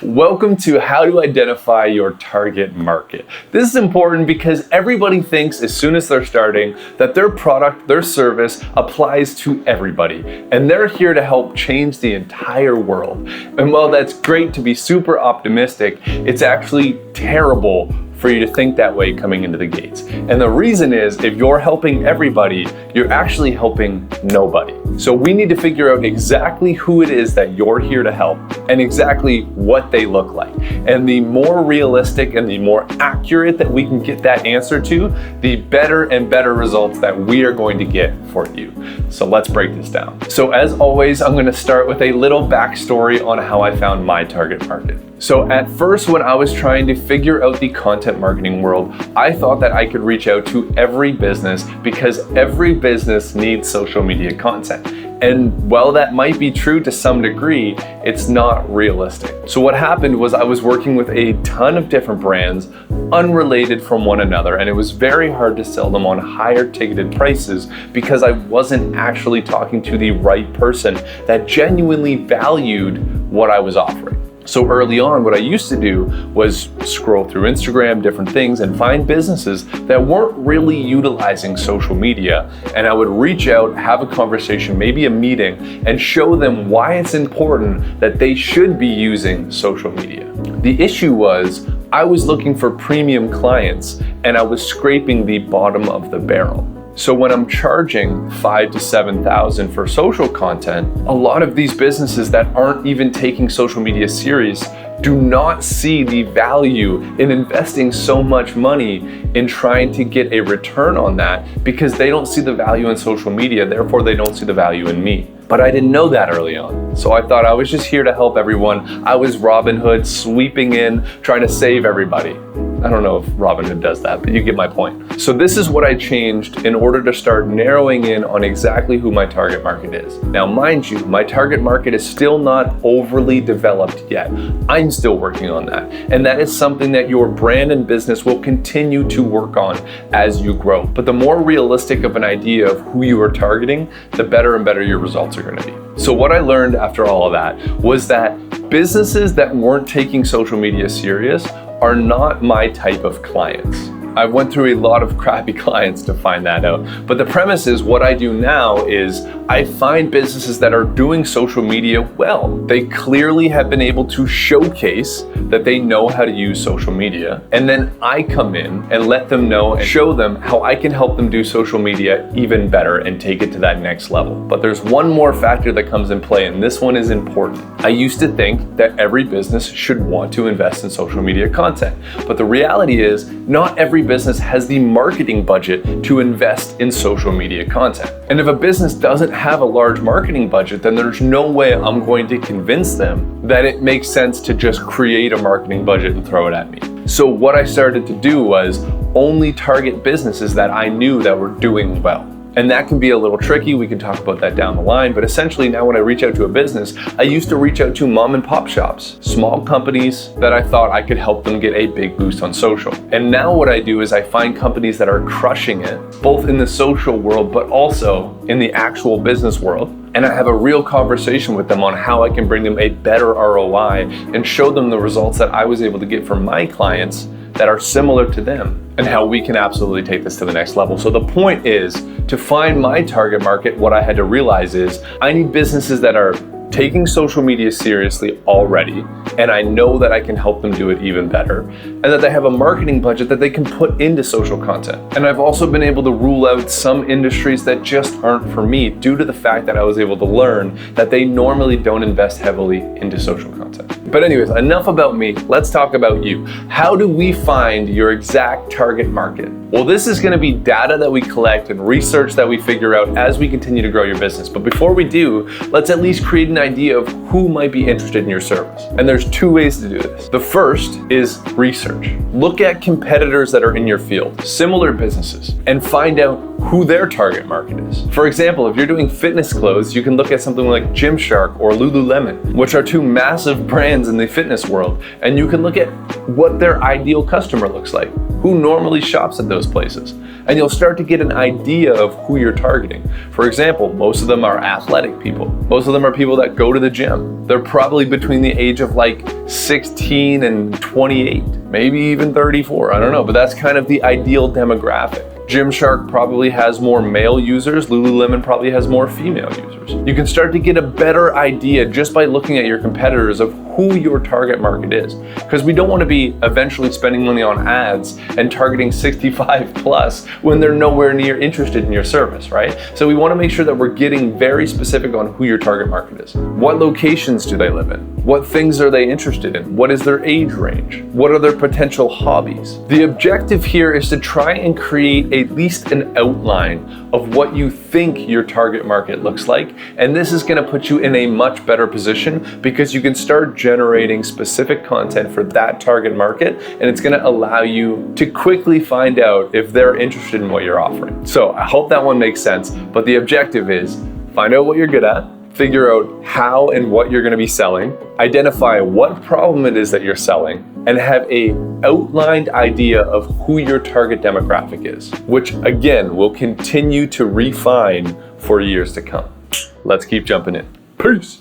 Welcome to how to identify your target market. This is important because everybody thinks as soon as they're starting that their product, their service applies to everybody, and they're here to help change the entire world. And while that's great to be super optimistic, it's actually terrible for you to think that way coming into the gates. And the reason is, if you're helping everybody, you're actually helping nobody. So we need to figure out exactly who it is that you're here to help and exactly what they look like. And the more realistic and the more accurate that we can get that answer to, the better and better results that we are going to get for you. So let's break this down. So as always, I'm gonna start with a little backstory on how I found my target market. So at first, when I was trying to figure out the content marketing world, I thought that I could reach out to every business because every business needs social media content. And while that might be true to some degree, it's not realistic. So what happened was I was working with a ton of different brands, unrelated from one another, and it was very hard to sell them on higher ticketed prices because I wasn't actually talking to the right person that genuinely valued what I was offering. So early on, what I used to do was scroll through Instagram, different things, and find businesses that weren't really utilizing social media. And I would reach out, have a conversation, maybe a meeting, and show them why it's important that they should be using social media. The issue was, I was looking for premium clients and I was scraping the bottom of the barrel. So when I'm charging $5,000 to $7,000 for social content, a lot of these businesses that aren't even taking social media serious do not see the value in investing so much money in trying to get a return on that because they don't see the value in social media, therefore they don't see the value in me. But I didn't know that early on. So I thought I was just here to help everyone. I was Robin Hood sweeping in, trying to save everybody. I don't know if Robin Hood does that, but you get my point. So this is what I changed in order to start narrowing in on exactly who my target market is. Now, mind you, my target market is still not overly developed yet. I'm still working on that. And that is something that your brand and business will continue to work on as you grow. But the more realistic of an idea of who you are targeting, the better and better your results are going to be. So what I learned after all of that was that businesses that weren't taking social media serious are not my type of clients. I went through a lot of crappy clients to find that out. But the premise is, what I do now is I find businesses that are doing social media well. They clearly have been able to showcase that they know how to use social media. And then I come in and let them know and show them how I can help them do social media even better and take it to that next level. But there's one more factor that comes in play, and this one is important. I used to think that every business should want to invest in social media content. But the reality is, not every business has the marketing budget to invest in social media content. And if a business doesn't have a large marketing budget, then there's no way I'm going to convince them that it makes sense to just create a marketing budget and throw it at me. So what I started to do was only target businesses that I knew that were doing well. And that can be a little tricky. We can talk about that down the line. But essentially now when I reach out to a business, I used to reach out to mom and pop shops, small companies that I thought I could help them get a big boost on social. And now what I do is I find companies that are crushing it, both in the social world, but also in the actual business world. And I have a real conversation with them on how I can bring them a better ROI and show them the results that I was able to get from my clients that are similar to them, and how we can absolutely take this to the next level. So the point is, to find my target market, what I had to realize is I need businesses that are taking social media seriously already, and I know that I can help them do it even better, and that they have a marketing budget that they can put into social content. And I've also been able to rule out some industries that just aren't for me due to the fact that I was able to learn that they normally don't invest heavily into social content. But anyways, enough about me. Let's talk about you. How do we find your exact target market? Well, this is going to be data that we collect and research that we figure out as we continue to grow your business. But before we do, let's at least create an idea of who might be interested in your service. And there's two ways to do this. The first is research. Look at competitors that are in your field, similar businesses, and find out who their target market is. For example, if you're doing fitness clothes, you can look at something like Gymshark or Lululemon, which are two massive brands in the fitness world, and you can look at what their ideal customer looks like, who normally shops at those places, and you'll start to get an idea of who you're targeting. For example, most of them are athletic people. Most of them are people that go to the gym. They're probably between the age of like 16 and 28, maybe even 34, I don't know, but that's kind of the ideal demographic. Gymshark probably has more male users, Lululemon probably has more female users. You can start to get a better idea just by looking at your competitors of who your target market is. Because we don't want to be eventually spending money on ads and targeting 65 plus when they're nowhere near interested in your service, right? So we want to make sure that we're getting very specific on who your target market is. What locations do they live in? What things are they interested in? What is their age range? What are their potential hobbies? The objective here is to try and create at least an outline of what you think your target market looks like. And this is going to put you in a much better position because you can start generating specific content for that target market, and it's going to allow you to quickly find out if they're interested in what you're offering. So I hope that one makes sense, but the objective is find out what you're good at, figure out how and what you're going to be selling, identify what problem it is that you're selling, and have a outlined idea of who your target demographic is, which again will continue to refine for years to come. Let's keep jumping in. Peace.